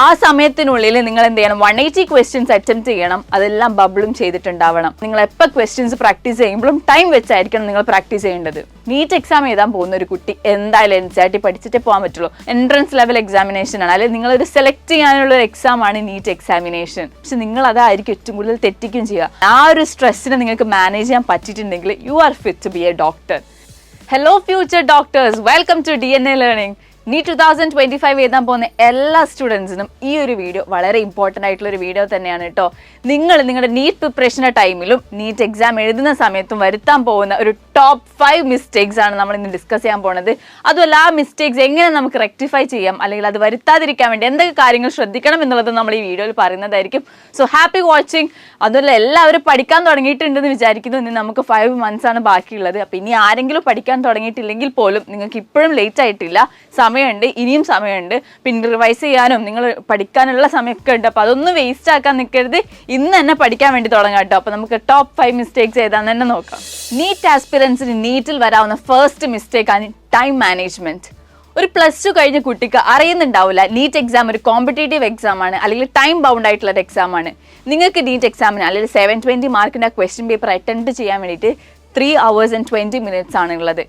ആ സമയത്തിനുള്ളിൽ നിങ്ങൾ എന്ത് ചെയ്യണം, 180 ക്വസ്റ്റ്യൻസ് അറ്റംപ്റ്റ് ചെയ്യണം. അതെല്ലാം ബബിളും ചെയ്തിട്ടുണ്ടാവണം. നിങ്ങൾ എപ്പോൾ ക്വസ്റ്റ്യൻസ് പ്രാക്ടീസ് ചെയ്യുമ്പോഴും ടൈം വെച്ചായിരിക്കണം നിങ്ങൾ പ്രാക്ടീസ് ചെയ്യേണ്ടത്. നീറ്റ് എക്സാം എഴുതാൻ പോകുന്ന ഒരു കുട്ടി എന്തായാലും NCERT പഠിച്ചിട്ടേ പോകാൻ പറ്റുള്ളൂ. എൻട്രൻസ് ലെവൽ എക്സാമിനേഷൻ ആണ്, അല്ലെങ്കിൽ നിങ്ങളൊരു സെലക്ട് ചെയ്യാനുള്ള ഒരു എക്സാം ആണ് നീറ്റ് എക്സാമിനേഷൻ. പക്ഷെ നിങ്ങൾ അതായിരിക്കും ഏറ്റവും കൂടുതൽ തെറ്റിക്കും ചെയ്യുക. ആ ഒരു സ്ട്രെസ്സിനെ നിങ്ങൾക്ക് മാനേജ് ചെയ്യാൻ പറ്റിയിട്ടുണ്ടെങ്കിൽ you are fit to be a doctor. Hello future doctors, welcome to DNA learning. NEET 2025 എഴുതാൻ പോകുന്ന എല്ലാ സ്റ്റുഡൻസിനും ഈ ഒരു വീഡിയോ വളരെ ഇമ്പോർട്ടൻ്റ് ആയിട്ടുള്ള ഒരു വീഡിയോ തന്നെയാണ് കേട്ടോ. നിങ്ങൾ നിങ്ങളുടെ നീറ്റ് പ്രിപ്പറേഷൻ്റെ ടൈമിലും നീറ്റ് എക്സാം എഴുതുന്ന സമയത്തും വരുത്താൻ പോകുന്ന ഒരു ടോപ്പ് 5 മിസ്റ്റേക്സ് ആണ് നമ്മൾ ഇന്ന് ഡിസ്കസ് ചെയ്യാൻ പോകുന്നത്. അതുമല്ല ആ മിസ്റ്റേക്സ് എങ്ങനെ നമുക്ക് റെക്ടിഫൈ ചെയ്യാം, അല്ലെങ്കിൽ അത് വരുത്താതിരിക്കാൻ വേണ്ടി എന്തൊക്കെ കാര്യങ്ങൾ ശ്രദ്ധിക്കണം എന്നുള്ളത് നമ്മൾ ഈ വീഡിയോയിൽ പറയുന്നതായിരിക്കും. So happy watching. അതുമല്ല എല്ലാവരും പഠിക്കാൻ തുടങ്ങിയിട്ടുണ്ടെന്ന് വിചാരിക്കുന്നു. ഇനി നമുക്ക് 5 months ആണ് ബാക്കിയുള്ളത്. അപ്പോൾ ഇനി ആരെങ്കിലും പഠിക്കാൻ തുടങ്ങിയിട്ടില്ലെങ്കിൽ പോലും നിങ്ങൾക്ക് ഇപ്പോഴും ലേറ്റ് ആയിട്ടില്ല, സമയമുണ്ട്, ഇനിയും സമയമുണ്ട്. പിന്നെ റിവൈസ് ചെയ്യാനും നിങ്ങൾ പഠിക്കാനുള്ള സമയമൊക്കെ ഉണ്ട്. അപ്പോൾ അതൊന്നും വേസ്റ്റ് ആക്കാൻ നിൽക്കരുത്, ഇന്ന് തന്നെ പഠിക്കാൻ വേണ്ടി തുടങ്ങാം കേട്ടോ. അപ്പോൾ നമുക്ക് ടോപ്പ് 5 മിസ്റ്റേക്സ് ഏതാന്ന് തന്നെ നോക്കാം. നീറ്റ് ആസ്പിറൻസിന് നീറ്റിൽ വരാവുന്ന ഫസ്റ്റ് മിസ്റ്റേക്ക് ആണ് ടൈം മാനേജ്മെന്റ്. ഒരു +2 കഴിഞ്ഞ കുട്ടിക്ക് അറിയുന്നുണ്ടാവില്ല നീറ്റ് എക്സാം ഒരു കോമ്പറ്റേറ്റീവ് എക്സാം ആണ്, അല്ലെങ്കിൽ ടൈം ബൗണ്ട് ആയിട്ടുള്ള ഒരു എക്സാം ആണ്. നിങ്ങൾക്ക് നീറ്റ് എക്സാമിന് അല്ലെങ്കിൽ 720 മാർക്കിൻ്റെ ക്വസ്റ്റ്യൻ പേപ്പർ അറ്റൻഡ് ചെയ്യാൻ വേണ്ടിയിട്ട് 3 hours and 20 minutes ആണുള്ളത്.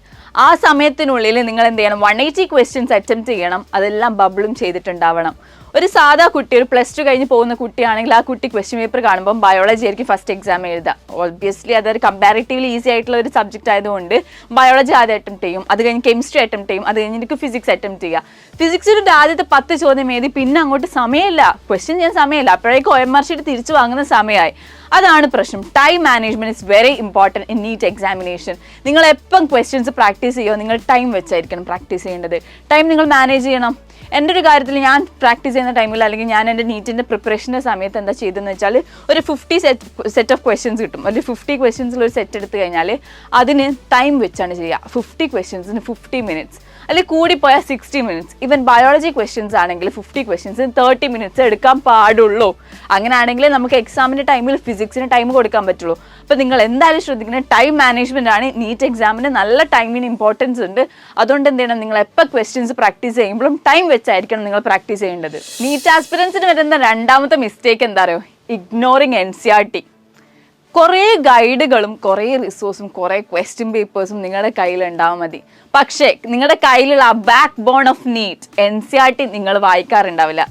ആ സമയത്തിനുള്ളിൽ നിങ്ങൾ എന്ത് ചെയ്യണം, 180 ക്വസ്റ്റ്യൻസ് അറ്റംപ്റ്റ് ചെയ്യണം. അതെല്ലാം ബബിളും ചെയ്തിട്ടുണ്ടാവണം. ഒരു സാധാ കുട്ടി, ഒരു +2 കഴിഞ്ഞ് പോകുന്ന കുട്ടിയാണെങ്കിൽ ആ കുട്ടി ക്വസ്റ്റ്യൻ പേപ്പർ കാണുമ്പോൾ ബയോളജി ആയിരിക്കും ഫസ്റ്റ് എക്സാം എഴുതുക. ഒബ്വിയസ്ലി അതൊരു കമ്പാരിറ്റീവ്ലി ഈസി ആയിട്ടുള്ള ഒരു സബ്ജക്റ്റ് ആയതുകൊണ്ട് ബയോളജി ആദ്യം അറ്റംപ്റ്റ് ചെയ്യും, അത് കഴിഞ്ഞ് കെമിസ്ട്രി അറ്റംപ്റ്റ് ചെയ്യും, അത് കഴിഞ്ഞ് എനിക്ക് ഫിസിക്സ് അറ്റംപ്റ്റ് ചെയ്യുക. ഫിസിക്സിൻ്റെ ആദ്യത്തെ 10 ചോദ്യം എഴുതി പിന്നെ അങ്ങോട്ട് സമയമില്ല, ക്വസ്റ്റ്യൻ ചെയ്യാൻ സമയമില്ല. അപ്പോഴേക്കും OMR ഷീറ്റ് തിരിച്ചു വാങ്ങുന്ന സമയമായി. അതാണ് പ്രശ്നം. Time management is very important in NEET examination. നിങ്ങൾ എപ്പം ക്വസ്റ്റ്യൻസ് പ്രാക്ടീസ് ചെയ്യുമോ നിങ്ങൾ ടൈം വെച്ചായിരിക്കണം പ്രാക്ടീസ് ചെയ്യേണ്ടത്. ടൈം നിങ്ങൾ മാനേജ് ചെയ്യണം. എൻ്റെ ഒരു കാര്യത്തിൽ ഞാൻ പ്രാക്ടീസ് ചെയ്യുന്ന ടൈമിൽ, അല്ലെങ്കിൽ ഞാൻ എൻ്റെ നീറ്റിൻ്റെ പ്രിപ്പറേഷൻ്റെ സമയത്ത് എന്താ ചെയ്തതെന്ന് വെച്ചാൽ, ഒരു 50 സെറ്റ് ഓഫ് ക്വസ്റ്റ്യൻസ് കിട്ടും. ഒരു 50 ക്വസ്റ്റ്യൻസിൽ ഒരു സെറ്റ് എടുത്തു കഴിഞ്ഞാൽ അതിന് ടൈം വെച്ചാണ് ചെയ്യുക. 50 ക്വസ്റ്റ്യൻസിന് 50 minutes, അല്ലെങ്കിൽ കൂടിപ്പോയാൽ 60 minutes. ഈവൻ ബയോളജി ക്വസ്റ്റ്യൻസ് ആണെങ്കിൽ 50 ക്വസ്റ്റ്യൻസിന് 30 minutes എടുക്കാൻ പാടുള്ളൂ. അങ്ങനെയാണെങ്കിൽ നമുക്ക് എക്സാമിൻ്റെ ടൈമിൽ ഫിസിക്സിന് ടൈം കൊടുക്കാൻ പറ്റുള്ളൂ. അപ്പോൾ നിങ്ങൾ എന്തായാലും ശ്രദ്ധിക്കുന്നത് ടൈം മാനേജ്മെൻ്റ് ആണ്. നീറ്റ് എക്സാമിന് നല്ല ടൈമിന് ഇമ്പോർട്ടൻസ് ഉണ്ട്. അതുകൊണ്ട് എന്ത് ചെയ്യണം, നിങ്ങൾ എപ്പോൾ ക്വസ്റ്റ്യൻസ് പ്രാക്ടീസ് ചെയ്യുമ്പോഴും ടൈം വെച്ചായിരിക്കണം നിങ്ങൾ പ്രാക്ടീസ് ചെയ്യേണ്ടത്. നീറ്റ് ആസ്പിറൻസിന് വരുന്ന രണ്ടാമത്തെ മിസ്റ്റേക്ക് എന്താ പറയുക, ഇഗ്നോറിങ് NCERT. കുറേ ഗൈഡുകളും കുറേ റിസോഴ്സും കുറേ ക്വസ്റ്റ്യൻ പേപ്പേഴ്സും നിങ്ങളുടെ കയ്യിൽ ഉണ്ടാവാൻ മതി. പക്ഷേ നിങ്ങളുടെ കയ്യിലുള്ള ആ backbone of NEET NCERT നിങ്ങൾ വായിക്കാറുണ്ടാവില്ല.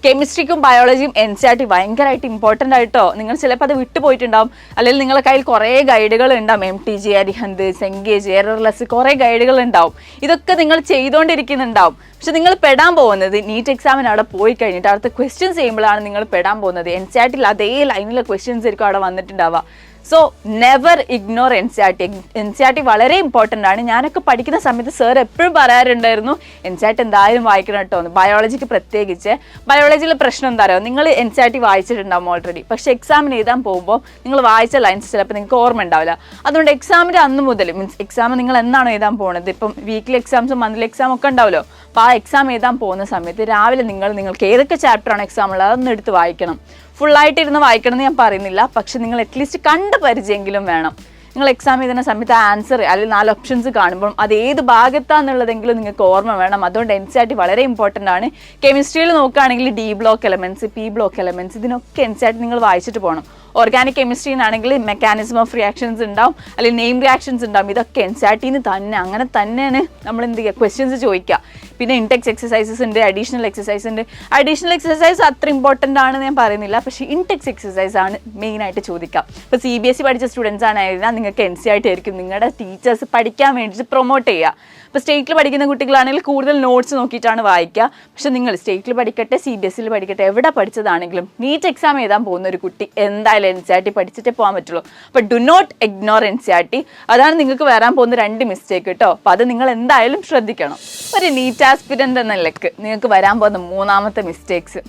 കെമിസ്ട്രിക്കും ബയോളജിയും NCERT ഭയങ്കരമായിട്ട് ഇമ്പോർട്ടൻ്റ് ആയിട്ടോ. നിങ്ങൾ ചിലപ്പോൾ അത് വിട്ടുപോയിട്ടുണ്ടാവും, അല്ലെങ്കിൽ നിങ്ങളുടെ കയ്യിൽ കുറേ ഗൈഡുകൾ ഉണ്ടാവും. MTG, അരിഹന്ത്, സെങ്കേജ്, എറർലെസ്, കുറേ ഗൈഡുകൾ ഉണ്ടാവും. ഇതൊക്കെ നിങ്ങൾ ചെയ്തുകൊണ്ടിരിക്കുന്നുണ്ടാവും. പക്ഷെ നിങ്ങൾ പെടാൻ പോകുന്നത് നീറ്റ് എക്സാമിന് അവിടെ പോയി കഴിഞ്ഞിട്ട് അടുത്ത ക്വസ്റ്റ്യൻസ് ചെയ്യുമ്പോഴാണ് നിങ്ങൾ പെടാൻ പോകുന്നത്. NCERT അതേ ലൈനിലെ ക്വസ്റ്റ്യൻസ് ആയിരിക്കും അവിടെ വന്നിട്ടുണ്ടാവുക. So never ignore NCERT. NCERT വളരെ ഇമ്പോർട്ടൻ്റ് ആണ്. ഞാനൊക്കെ പഠിക്കുന്ന സമയത്ത് സാർ എപ്പോഴും പറയാറുണ്ടായിരുന്നു NCERT എന്തായാലും വായിക്കണം കേട്ടോ എന്ന്. ബയോളജിക്ക് പ്രത്യേകിച്ച്. ബയോളജിയിലെ പ്രശ്നം എന്താ പറയുക, നിങ്ങൾ NCERT വായിച്ചിട്ടുണ്ടാവും ഓൾറെഡി, പക്ഷേ എക്സാമിന് എഴുതാൻ പോകുമ്പോൾ നിങ്ങൾ വായിച്ച ലൈൻസ് ചിലപ്പോൾ നിങ്ങൾക്ക് ഓർമ്മ ഉണ്ടാവില്ല. അതുകൊണ്ട് എക്സാമിൻ്റെ അന്ന് മുതൽ, മീൻസ് എക്സാം നിങ്ങൾ എന്നാണോ എഴുതാൻ പോകുന്നത്, ഇപ്പം വീക്ക്ലി എക്സാംസും മന്ത്ലി എക്സാം ഒക്കെ ഉണ്ടാവുമല്ലോ. അപ്പോൾ ആ എക്സാം എഴുതാൻ പോകുന്ന സമയത്ത് രാവിലെ നിങ്ങൾക്ക് ഏതൊക്കെ ചാപ്റ്ററാണ് എക്സാം ഉള്ളത് അതൊന്ന് എടുത്ത് വായിക്കണം. ഫുള്ളായിട്ട് ഇരുന്ന് വായിക്കണം എന്ന് ഞാൻ പറയുന്നില്ല, പക്ഷെ നിങ്ങൾ അറ്റ്ലീസ്റ്റ് കണ്ട് പരിചയമെങ്കിലും വേണം. നിങ്ങൾ എക്സാം എഴുതുന്ന സമയത്ത് ആ ആൻസർ അല്ലെങ്കിൽ 4 ഓപ്ഷൻസ് കാണുമ്പോൾ അത് ഏത് ഭാഗത്താണെന്നുള്ളതെങ്കിലും നിങ്ങൾക്ക് ഓർമ്മ വേണം. അതുകൊണ്ട് NCERT വളരെ ഇമ്പോർട്ടൻ്റ് ആണ്. കെമിസ്ട്രിയിൽ നോക്കുകയാണെങ്കിൽ D block elements, P block elements, ഇതിനൊക്കെ NCERT നിങ്ങൾ വായിച്ചിട്ട് പോകണം. ഓർഗാനിക് കെമിസ്ട്രിന്നാണെങ്കിൽ മെക്കാനിസം ഓഫ് റിയാക്ഷൻസ് ഉണ്ടാവും, അല്ലെങ്കിൽ നെയിം റിയാക്ഷൻസ് ഉണ്ടാവും. ഇതൊക്കെ NCERT തന്നെ അങ്ങനെ തന്നെയാണ് നമ്മൾ എന്ത് ചെയ്യുക, ക്വസ്റ്റ്യൻസ് ചോദിക്കുക. പിന്നെ ഇൻടെക്സ് എക്സസൈസസ് ഉണ്ട്, അഡീഷണൽ എക്സസൈസ് ഉണ്ട്. അഡീഷണൽ എക്സസൈസ് അത്ര ഇമ്പോർട്ടൻ്റ് ആണെന്ന് ഞാൻ പറയുന്നില്ല, പക്ഷേ ഇൻടെക്സ് എക്സസൈസ് ആണ് മെയിനായിട്ട് ചോദിക്കുക. ഇപ്പോൾ CBSE പഠിച്ച സ്റ്റുഡൻസ് ആണെങ്കിൽ നിങ്ങൾക്ക് NCERT ആയിരിക്കും നിങ്ങളുടെ ടീച്ചേഴ്സ് പഠിക്കാൻ വേണ്ടിയിട്ട് പ്രൊമോട്ട് ചെയ്യുക. ഇപ്പോൾ സ്റ്റേറ്റിൽ പഠിക്കുന്ന കുട്ടികളാണെങ്കിൽ കൂടുതൽ നോട്ട്സ് നോക്കിയിട്ടാണ് വായിക്കുക. പക്ഷെ നിങ്ങൾ സ്റ്റേറ്റിൽ പഠിക്കട്ടെ, CBSEയിൽ പഠിക്കട്ടെ, എവിടെ പഠിച്ചതാണെങ്കിലും നീറ്റ് എക്സാം എഴുതാൻ പോകുന്ന ഒരു കുട്ടി എന്തായാലും NCERT പഠിച്ചിട്ടേ പോകാൻ പറ്റുള്ളൂ. അപ്പോൾ ഡു നോട്ട് ഇഗ്നോർ NCERT. അതാണ് നിങ്ങൾക്ക് വരാൻ പോകുന്ന 2 മിസ്റ്റേക്ക് കേട്ടോ. അപ്പോൾ അത് നിങ്ങൾ എന്തായാലും ശ്രദ്ധിക്കണം. ഒരു നീറ്റ് ആസ്പിരൻ്റ് എന്ന നിലയ്ക്ക് നിങ്ങൾക്ക് വരാൻ പോകുന്ന 3ാമത്തെ മിസ്റ്റേക്സ്,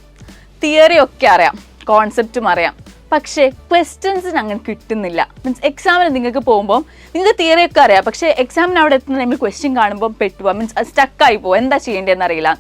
തിയറി ഒക്കെ അറിയാം, കോൺസെപ്റ്റും അറിയാം, പക്ഷേ ക്വസ്റ്റ്യൻസിന് അങ്ങനെ കിട്ടുന്നില്ല. മീൻസ് എക്സാമിന് നിങ്ങൾക്ക് പോകുമ്പോൾ നിങ്ങൾക്ക് തിയറി ഒക്കെ അറിയാം, പക്ഷേ എക്സാമിന് അവിടെ എത്തുന്ന ടൈമിൽ ക്വസ്റ്റ്യൻ കാണുമ്പോൾ പെട്ടുപോകാം, മീൻസ് സ്റ്റക്കായി പോകും, എന്താ ചെയ്യേണ്ടതെന്ന് അറിയില്ല.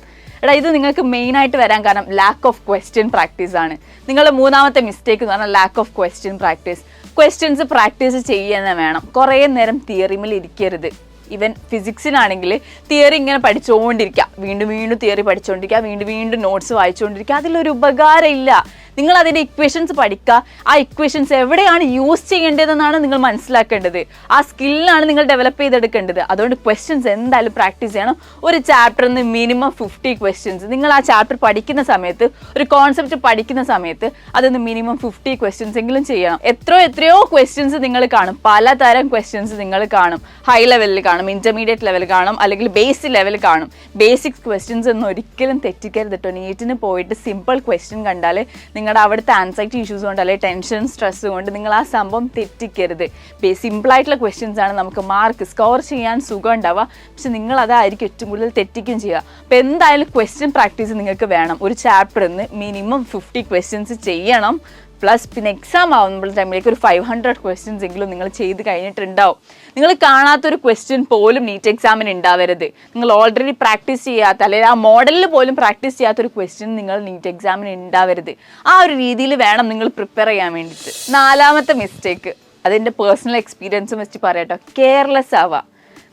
എടാ ഇത് നിങ്ങൾക്ക് മെയിനായിട്ട് വരാൻ കാരണം ലാക്ക് ഓഫ് ക്വസ്റ്റ്യൻ പ്രാക്ടീസ് ആണ്. നിങ്ങളുടെ 3ാമത്തെ മിസ്റ്റേക്ക് എന്ന് പറഞ്ഞാൽ lack of question practice. Questions practice ചെയ്യുന്ന വേണം, കുറേ നേരം തിയറിമിൽ ഇരിക്കരുത്. ഈവൻ ഫിസിക്സിനാണെങ്കിൽ തിയറി ഇങ്ങനെ പഠിച്ചുകൊണ്ടിരിക്കുക, വീണ്ടും വീണ്ടും തിയറി പഠിച്ചുകൊണ്ടിരിക്കുക, വീണ്ടും വീണ്ടും നോട്ട്സ് വായിച്ചുകൊണ്ടിരിക്കുക, അതിലൊരു ഉപകാരം ഇല്ല. നിങ്ങൾ അതിൻ്റെ ഇക്വേഷൻസ് പഠിക്കുക, ആ ഇക്വേഷൻസ് എവിടെയാണ് യൂസ് ചെയ്യേണ്ടതെന്നാണ് നിങ്ങൾ മനസ്സിലാക്കേണ്ടത്. ആ സ്കില്ലാണ് നിങ്ങൾ ഡെവലപ്പ് ചെയ്തെടുക്കേണ്ടത്. അതുകൊണ്ട് ക്വസ്റ്റ്യൻസ് എന്തായാലും പ്രാക്ടീസ് ചെയ്യണം. ഒരു ചാപ്റ്ററിൽ നിന്ന് മിനിമം 50 ക്വസ്റ്റ്യൻസ് നിങ്ങൾ ആ ചാപ്റ്റർ പഠിക്കുന്ന സമയത്ത്, ഒരു കോൺസെപ്റ്റ് പഠിക്കുന്ന സമയത്ത് അതിന് മിനിമം 50 ക്വസ്റ്റ്യൻസ് എങ്കിലും ചെയ്യണം. എത്രയോ ക്വസ്റ്റ്യൻസ് നിങ്ങൾ കാണും, പലതരം ക്വസ്റ്റ്യൻസ് നിങ്ങൾ കാണും. ഹൈ ലെവലിൽ കാണും, ഇന്റർമീഡിയറ്റ് ലെവൽ കാണും, അല്ലെങ്കിൽ ബേസിക് ലെവൽ കാണും. ബേസിക് ക്വസ്റ്റ്യൻസ് ഒന്നും ഒരിക്കലും തെറ്റിക്കരുത് കേട്ടോ. നീറ്റിന് പോയിട്ട് സിമ്പിൾ ക്വസ്റ്റ്യൻ കണ്ടാൽ നിങ്ങളുടെ അവിടുത്തെ ആൻസൈറ്റി ഇഷ്യൂസ് കൊണ്ട് അല്ലെങ്കിൽ ടെൻഷൻ സ്ട്രെസ് കൊണ്ട് നിങ്ങൾ ആ സംഭവം തെറ്റിക്കരുത്. സിമ്പിളായിട്ടുള്ള ക്വസ്റ്റ്യൻസ് ആണ് നമുക്ക് മാർക്ക് സ്കോർ ചെയ്യാൻ സുഖം ഉണ്ടാവുക, പക്ഷെ നിങ്ങൾ അതായിരിക്കും ഏറ്റവും കൂടുതൽ തെറ്റിക്കും ചെയ്യുക. അപ്പോൾ എന്തായാലും ക്വസ്റ്റ്യൻ പ്രാക്ടീസ് നിങ്ങൾക്ക് വേണം. ഒരു ചാപ്റ്ററിൽ നിന്ന് മിനിമം 50 ക്വസ്റ്റ്യൻസ് ചെയ്യണം. പ്ലസ് പിന്നെ എക്സാം ആവുമ്പോൾ ടൈമിലേക്ക് ഒരു 500 ക്വസ്റ്റ്യൻസ് എങ്കിലും നിങ്ങൾ ചെയ്ത് കഴിഞ്ഞിട്ടുണ്ടാവും. നിങ്ങൾ കാണാത്തൊരു ക്വസ്റ്റ്യൻ പോലും നീറ്റ് എക്സാമിന് ഉണ്ടാവരുത്. നിങ്ങൾ ഓൾറെഡി പ്രാക്ടീസ് ചെയ്യാത്ത, അല്ലെങ്കിൽ ആ മോഡലിൽ പോലും പ്രാക്ടീസ് ചെയ്യാത്തൊരു ക്വസ്റ്റ്യൻ നിങ്ങൾ നീറ്റ് എക്സാമിന് ഉണ്ടാവരുത്. ആ ഒരു രീതിയിൽ വേണം നിങ്ങൾ പ്രിപ്പയർ ചെയ്യാൻ വേണ്ടിയിട്ട്. 4ാമത്തെ മിസ്റ്റേക്ക്, അതെൻ്റെ പേഴ്സണൽ എക്സ്പീരിയൻസ് വെച്ച് പറയട്ടോ, കെയർലെസ് ആവുക.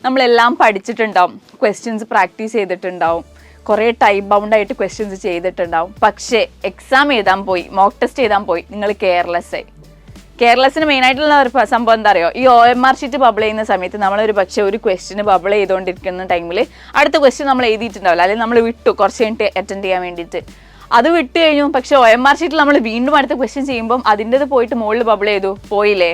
നമ്മളെല്ലാം പഠിച്ചിട്ടുണ്ടാവും, ക്വസ്റ്റ്യൻസ് പ്രാക്ടീസ് ചെയ്തിട്ടുണ്ടാവും, കുറേ ടൈം ബൗണ്ടായിട്ട് ക്വസ്റ്റ്യൻസ് ചെയ്തിട്ടുണ്ടാവും. പക്ഷേ എക്സാം എഴുതാൻ പോയി, മോക്ക് ടെസ്റ്റ് എഴുതാൻ പോയി, നിങ്ങൾ കെയർലെസ് ആയി. കെയർലെസ്സിന് മെയിനായിട്ടുള്ള ഒരു സംഭവം എന്താ അറിയോ, ഈ OMR ഷീറ്റ് ബബിൾ ചെയ്യുന്ന സമയത്ത് നമ്മളൊരു പക്ഷേ ഒരു ക്വസ്റ്റ്യന് ബബിൾ ചെയ്തുകൊണ്ടിരിക്കുന്ന ടൈമിൽ അടുത്ത ക്വസ്റ്റ്യൻ നമ്മൾ എഴുതിയിട്ടുണ്ടാവില്ല, അല്ലെങ്കിൽ നമ്മൾ വിട്ടു കുറച്ച് കഴിഞ്ഞിട്ട് അറ്റൻഡ് ചെയ്യാൻ വേണ്ടിയിട്ട്. അത് വിട്ട് കഴിഞ്ഞു, പക്ഷേ OMR ഷീറ്റിൽ നമ്മൾ വീണ്ടും അടുത്ത ക്വസ്റ്റ്യൻ ചെയ്യുമ്പം അതിൻ്റെത് പോയിട്ട് മുകളിൽ ബബിൾ ചെയ്തു, പോയില്ലേ?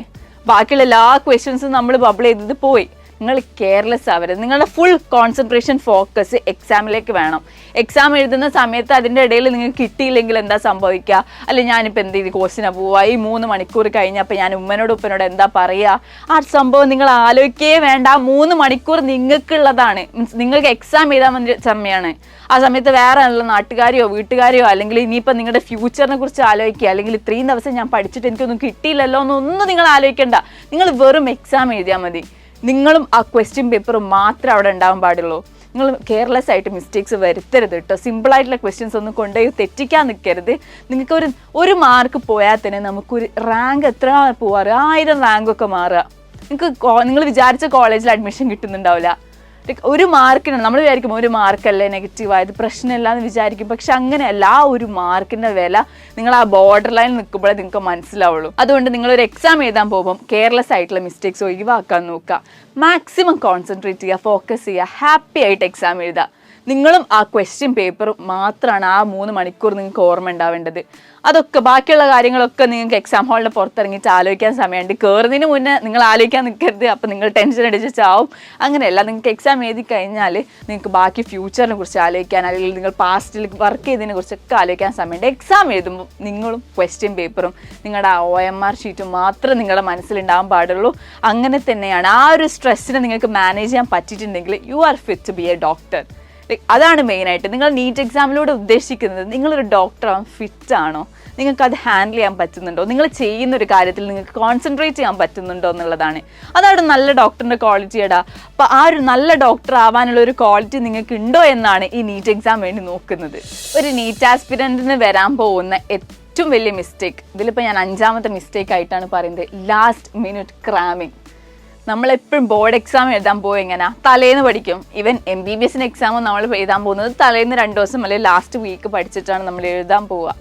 ബാക്കിയുള്ള എല്ലാ ക്വസ്റ്റ്യൻസും നമ്മൾ ബബിൾ ചെയ്തത് പോയി. നിങ്ങൾ കെയർലെസ് ആവരുത്. നിങ്ങളുടെ ഫുൾ കോൺസെൻട്രേഷൻ ഫോക്കസ് എക്സാമിലേക്ക് വേണം. എക്സാം എഴുതുന്ന സമയത്ത് അതിൻ്റെ ഇടയിൽ നിങ്ങൾക്ക് കിട്ടിയില്ലെങ്കിൽ എന്താ സംഭവിക്കുക, അല്ലെങ്കിൽ ഞാനിപ്പോൾ എന്ത് ചെയ്ത് കോഴ്സിനാണ് പോവുക, ഈ 3 മണിക്കൂർ കഴിഞ്ഞപ്പോൾ ഞാൻ ഉപ്പനോട് എന്താ പറയുക, ആ സംഭവം നിങ്ങൾ ആലോചിക്കേ വേണ്ട. 3 മണിക്കൂർ നിങ്ങൾക്കുള്ളതാണ്. മീൻസ് നിങ്ങൾക്ക് എക്സാം എഴുതാൻ വേണ്ടി സമയമാണ്. ആ സമയത്ത് വേറെ ഉള്ള നാട്ടുകാരെയോ വീട്ടുകാരെയോ അല്ലെങ്കിൽ ഇനിയിപ്പോൾ നിങ്ങളുടെ ഫ്യൂച്ചറിനെ കുറിച്ച് ആലോചിക്കുക, അല്ലെങ്കിൽ ഇത്രയും ദിവസം ഞാൻ പഠിച്ചിട്ട് എനിക്കൊന്നും കിട്ടിയില്ലല്ലോ എന്നൊന്നും നിങ്ങൾ ആലോചിക്കേണ്ട. നിങ്ങൾ വെറും എക്സാം എഴുതിയാൽ മതി. നിങ്ങളും ആ ക്വസ്റ്റ്യൻ പേപ്പറും മാത്രമേ അവിടെ ഉണ്ടാവാൻ പാടുള്ളൂ. നിങ്ങൾ കെയർലെസ് ആയിട്ട് മിസ്റ്റേക്സ് വരുത്തരുത് കേട്ടോ. സിമ്പിളായിട്ടുള്ള ക്വസ്റ്റ്യൻസ് ഒന്നും കൊണ്ടുപോയി തെറ്റിക്കാൻ നിൽക്കരുത്. നിങ്ങൾക്ക് ഒരു മാർക്ക് പോയാൽ തന്നെ നമുക്കൊരു റാങ്ക് എത്ര പോവാറ്, 1000 റാങ്കൊക്കെ മാറുക. നിങ്ങൾ വിചാരിച്ച കോളേജിൽ അഡ്മിഷൻ കിട്ടുന്നുണ്ടാവില്ല. ഒരു മാർക്കിനാണ് നമ്മൾ വിചാരിക്കും, ഒരു മാർക്കല്ലേ നെഗറ്റീവായത് പ്രശ്നമില്ല എന്ന് വിചാരിക്കും. പക്ഷെ അങ്ങനെയല്ല, ആ ഒരു മാർക്കിൻ്റെ വില നിങ്ങൾ ആ ബോർഡർ ലൈൻ നിൽക്കുമ്പോഴേ നിങ്ങൾക്ക് മനസ്സിലാവുള്ളൂ. അതുകൊണ്ട് നിങ്ങളൊരു എക്സാം എഴുതാൻ പോകുമ്പോൾ കെയർലെസ് ആയിട്ടുള്ള മിസ്റ്റേക്സ് ഒഴിവാക്കാൻ നോക്കുക. മാക്സിമം കോൺസെൻട്രേറ്റ് ചെയ്യുക, ഫോക്കസ് ചെയ്യുക, ഹാപ്പി ആയിട്ട് എക്സാം എഴുതുക. നിങ്ങളും ആ ക്വസ്റ്റ്യൻ പേപ്പറും മാത്രമാണ് ആ 3 മണിക്കൂർ നിങ്ങൾക്ക് ഓർമ്മ ഉണ്ടാവേണ്ടത്. അതൊക്കെ ബാക്കിയുള്ള കാര്യങ്ങളൊക്കെ നിങ്ങൾക്ക് എക്സാം ഹാളിൽ പുറത്തിറങ്ങിയിട്ട് ആലോചിക്കാൻ സമയമുണ്ട്. കയറുന്നതിന് മുന്നേ നിങ്ങൾ ആലോചിക്കാൻ നിൽക്കരുത്, അപ്പോൾ നിങ്ങൾ ടെൻഷൻ അടിച്ച് ചാവും. അങ്ങനെയല്ല, നിങ്ങൾക്ക് എക്സാം എഴുതി കഴിഞ്ഞാൽ നിങ്ങൾക്ക് ബാക്കി ഫ്യൂച്ചറിനെ കുറിച്ച് ആലോചിക്കാൻ, അല്ലെങ്കിൽ നിങ്ങൾ പാസ്റ്റിൽ വർക്ക് ചെയ്തതിനെ കുറിച്ചൊക്കെ ആലോചിക്കാൻ സമയമുണ്ട്. എക്സാം എഴുതുമ്പോൾ നിങ്ങളും ക്വസ്റ്റ്യൻ പേപ്പറും നിങ്ങളുടെ ആ OMR ഷീറ്റും മാത്രം നിങ്ങളുടെ മനസ്സിലുണ്ടാകാൻ പാടുള്ളൂ. അങ്ങനെ തന്നെയാണ്. ആ ഒരു സ്ട്രെസ്സിനെ നിങ്ങൾക്ക് മാനേജ് ചെയ്യാൻ പറ്റിയിട്ടുണ്ടെങ്കിൽ you are fit to be a doctor. അതാണ് മെയിനായിട്ട്. നിങ്ങൾ നീറ്റ് എക്സാമിലൂടെ ഉദ്ദേശിക്കുന്നത് നിങ്ങളൊരു ഡോക്ടറാവാൻ ഫിറ്റാണോ, നിങ്ങൾക്കത് ഹാൻഡിൽ ചെയ്യാൻ പറ്റുന്നുണ്ടോ, നിങ്ങൾ ചെയ്യുന്നൊരു കാര്യത്തിൽ നിങ്ങൾക്ക് കോൺസെൻട്രേറ്റ് ചെയ്യാൻ പറ്റുന്നുണ്ടോ എന്നുള്ളതാണ്. അതാണ് നല്ല ഡോക്ടറിൻ്റെ ക്വാളിറ്റിയടാ. അപ്പോൾ ആ ഒരു നല്ല ഡോക്ടർ ആവാനുള്ള ഒരു ക്വാളിറ്റി നിങ്ങൾക്ക് ഉണ്ടോ എന്നാണ് ഈ നീറ്റ് എക്സാം വേണ്ടി നോക്കുന്നത്. ഒരു നീറ്റ് ആസ്പിരൻറ്റിന് വരാൻ പോകുന്ന ഏറ്റവും വലിയ മിസ്റ്റേക്ക്, ഇതിലിപ്പോൾ ഞാൻ 5ാമത്തെ മിസ്റ്റേക്ക് ആയിട്ടാണ് പറയുന്നത്, ലാസ്റ്റ് മിനിറ്റ് ക്രാമിങ്. നമ്മളെപ്പോഴും ബോർഡ് എക്സാം എഴുതാൻ പോകും എങ്ങനെ, തലേന്ന് പഠിക്കും. ഈവൻ MBBS എക്സാമും നമ്മൾ എഴുതാൻ പോകുന്നത് തലേന്ന് 2 ദിവസം അല്ലെങ്കിൽ ലാസ്റ്റ് വീക്ക് പഠിച്ചിട്ടാണ് നമ്മൾ എഴുതാൻ പോവുക.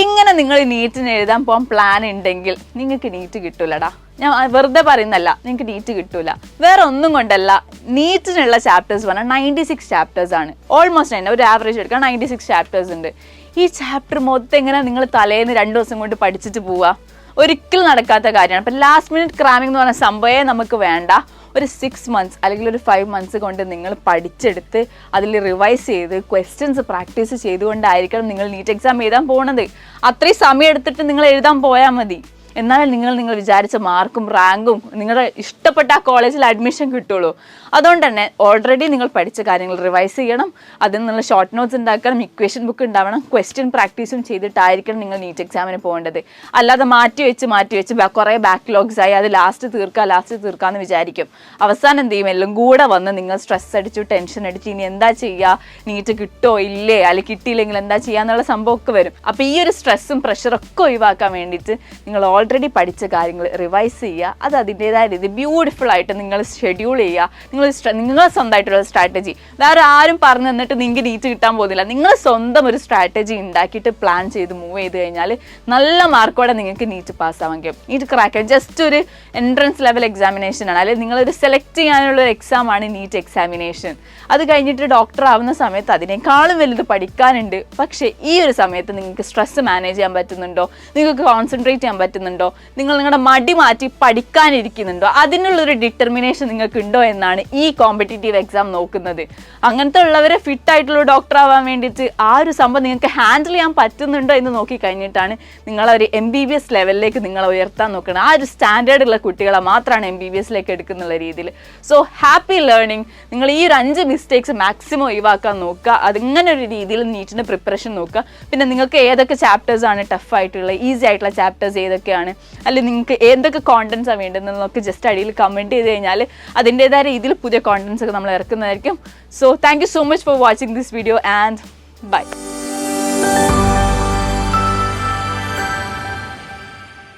ഇങ്ങനെ നിങ്ങൾ നീറ്റിന് എഴുതാൻ പോകാൻ പ്ലാൻ ഉണ്ടെങ്കിൽ നിങ്ങൾക്ക് നീറ്റ് കിട്ടൂലടാ. ഞാൻ വെറുതെ പറയുന്നല്ല, നിങ്ങൾക്ക് നീറ്റ് കിട്ടൂല. വേറെ ഒന്നും കൊണ്ടല്ല, നീറ്റിനുള്ള ചാപ്റ്റേഴ്സ് പറഞ്ഞാൽ 96 ചാപ്റ്റേഴ്സ് ആണ്. ഓൾമോസ്റ്റ് തന്നെ ഒരു ആവറേജ് എടുക്കാൻ 96 ചാപ്റ്റേഴ്സ് ഉണ്ട്. ഈ ചാപ്റ്റർ മൊത്തം എങ്ങനെ നിങ്ങൾ തലേന്ന് 2 ദിവസം കൊണ്ട് പഠിച്ചിട്ട് പോവുക? ഒരിക്കലും നടക്കാത്ത കാര്യമാണ്. അപ്പം ലാസ്റ്റ് മിനിറ്റ് ക്രാമിംഗ് എന്ന് പറഞ്ഞ സംഭവമേ നമുക്ക് വേണ്ട. ഒരു 6 months അല്ലെങ്കിൽ ഒരു 5 months കൊണ്ട് നിങ്ങൾ പഠിച്ചെടുത്ത് അതിൽ റിവൈസ് ചെയ്ത് ക്വസ്റ്റ്യൻസ് പ്രാക്ടീസ് ചെയ്തുകൊണ്ടായിരിക്കണം നിങ്ങൾ നീറ്റ് എക്സാം എഴുതാൻ പോകുന്നത്. അത്രയും സമയം എടുത്തിട്ട് നിങ്ങൾ എഴുതാൻ പോയാൽ മതി. എന്നാലും നിങ്ങൾ വിചാരിച്ച മാർക്കും റാങ്കും നിങ്ങളുടെ ഇഷ്ടപ്പെട്ട ആ കോളേജിൽ അഡ്മിഷൻ കിട്ടുള്ളൂ. അതുകൊണ്ട് തന്നെ ഓൾറെഡി നിങ്ങൾ പഠിച്ച കാര്യങ്ങൾ റിവൈസ് ചെയ്യണം. അതിൽ നിന്നുള്ള ഷോർട്ട് നോട്ട്സ് ഉണ്ടാക്കണം, ഇക്വേഷൻ ബുക്ക് ഉണ്ടാവണം, ക്വസ്റ്റ്യൻ പ്രാക്ടീസും ചെയ്തിട്ടായിരിക്കണം നിങ്ങൾ നീറ്റ് എക്സാമിന് പോകേണ്ടത്. അല്ലാതെ മാറ്റി വെച്ച് കുറേ ബാക്ക്ലോഗ്സ് ആയി അത് ലാസ്റ്റ് തീർക്കാമെന്ന് വിചാരിക്കും. അവസാനം എന്ത് ചെയ്യും, എല്ലാം കൂടെ വന്ന് നിങ്ങൾ സ്ട്രെസ് അടിച്ചു, ടെൻഷൻ അടിച്ച് ഇനി എന്താ ചെയ്യുക, നീറ്റ് കിട്ടോ ഇല്ലേ, അല്ലെങ്കിൽ കിട്ടിയില്ലെങ്കിൽ എന്താ ചെയ്യുക എന്നുള്ള സംഭവമൊക്കെ വരും. അപ്പോൾ ഈ ഒരു സ്ട്രെസ്സും പ്രഷറൊക്കെ ഒഴിവാക്കാൻ വേണ്ടിയിട്ട് നിങ്ങൾ ഓൾറെഡി പഠിച്ച കാര്യങ്ങൾ റിവൈസ് ചെയ്യുക. അത് അതിൻ്റെതായ രീതി ബ്യൂട്ടിഫുൾ ആയിട്ട് നിങ്ങൾ ഷെഡ്യൂൾ ചെയ്യുക. നിങ്ങൾ സ്വന്തമായിട്ടുള്ള സ്ട്രാറ്റജി, വേറെ ആരും പറഞ്ഞു തന്നിട്ട് നിങ്ങൾക്ക് നീറ്റ് കിട്ടാൻ പോകുന്നില്ല. നിങ്ങൾ സ്വന്തം ഒരു സ്ട്രാറ്റജി ഉണ്ടാക്കിയിട്ട് പ്ലാൻ ചെയ്ത് മൂവ് ചെയ്ത് കഴിഞ്ഞാൽ നല്ല മാർക്കോടെ നിങ്ങൾക്ക് നീറ്റ് പാസ്സാവാൻ കഴിയും. നീറ്റ് ക്രാക്ക് ജസ്റ്റ് ഒരു എൻട്രൻസ് ലെവൽ എക്സാമിനേഷൻ ആണ്, അല്ലെങ്കിൽ നിങ്ങളൊരു സെലക്ട് ചെയ്യാനുള്ള ഒരു എക്സാമാണ് നീറ്റ് എക്സാമിനേഷൻ. അത് കഴിഞ്ഞിട്ട് ഡോക്ടർ ആവുന്ന സമയത്ത് അതിനേക്കാളും വലുത് പഠിക്കാനുണ്ട്. പക്ഷേ ഈ ഒരു സമയത്ത് നിങ്ങൾക്ക് സ്ട്രെസ് മാനേജ് ചെയ്യാൻ പറ്റുന്നുണ്ടോ, നിങ്ങൾക്ക് കോൺസെൻട്രേറ്റ് ചെയ്യാൻ പറ്റുന്നുണ്ടോ, നിങ്ങൾ നിങ്ങളുടെ മടി മാറ്റി പഠിക്കാനിരിക്കുന്നുണ്ടോ, അതിനുള്ളൊരു ഡിറ്റർമിനേഷൻ നിങ്ങൾക്ക് ഉണ്ടോ എന്നാണ് ഈ കോമ്പറ്റീറ്റീവ് എക്സാം നോക്കുന്നത്. അങ്ങനത്തെ ഉള്ളവരെ ഫിറ്റ് ആയിട്ടുള്ള ഡോക്ടർ ആവാൻ വേണ്ടിയിട്ട് ആ ഒരു സംഭവം നിങ്ങൾക്ക് ഹാൻഡിൽ ചെയ്യാൻ പറ്റുന്നുണ്ടോ എന്ന് നോക്കി കഴിഞ്ഞിട്ടാണ് നിങ്ങളൊരു MBBS ലെവലിലേക്ക് നിങ്ങൾ ഉയർത്താൻ നോക്കുന്നത്. ആ ഒരു സ്റ്റാൻഡേർഡ് ഉള്ള കുട്ടികളെ മാത്രമാണ് MBBSലേക്ക് എടുക്കുന്നുള്ള രീതിയിൽ. So happy learning. നിങ്ങൾ ഈ ഒരു 5 മിസ്റ്റേക്സ് മാക്സിമം ഒഴിവാക്കാൻ നോക്കുക. അതിങ്ങനെ ഒരു രീതിയിൽ നീറ്റിൻ്റെ പ്രിപ്പറേഷൻ നോക്കുക. പിന്നെ നിങ്ങൾക്ക് ഏതൊക്കെ ചാപ്റ്റേഴ്സ് ആണ് ടഫ് ആയിട്ടുള്ള, ഈസി ആയിട്ടുള്ള ചാപ്റ്റേഴ്സ് ഏതൊക്കെയാണ്, അല്ലെങ്കിൽ നിങ്ങൾക്ക് ഏതൊക്കെ കോണ്ടൻസാണ് വേണ്ടതെന്നൊക്കെ ജസ്റ്റ് അടിയിൽ കമൻറ്റ് ചെയ്ത് കഴിഞ്ഞാൽ അതിൻ്റെതായ രീതിയിൽ പുതിയ കോണ്ടൻസ് ഒക്കെ നമ്മൾ ഇറക്കുന്നതായിരിക്കും. So thank you so much for watching this video and by.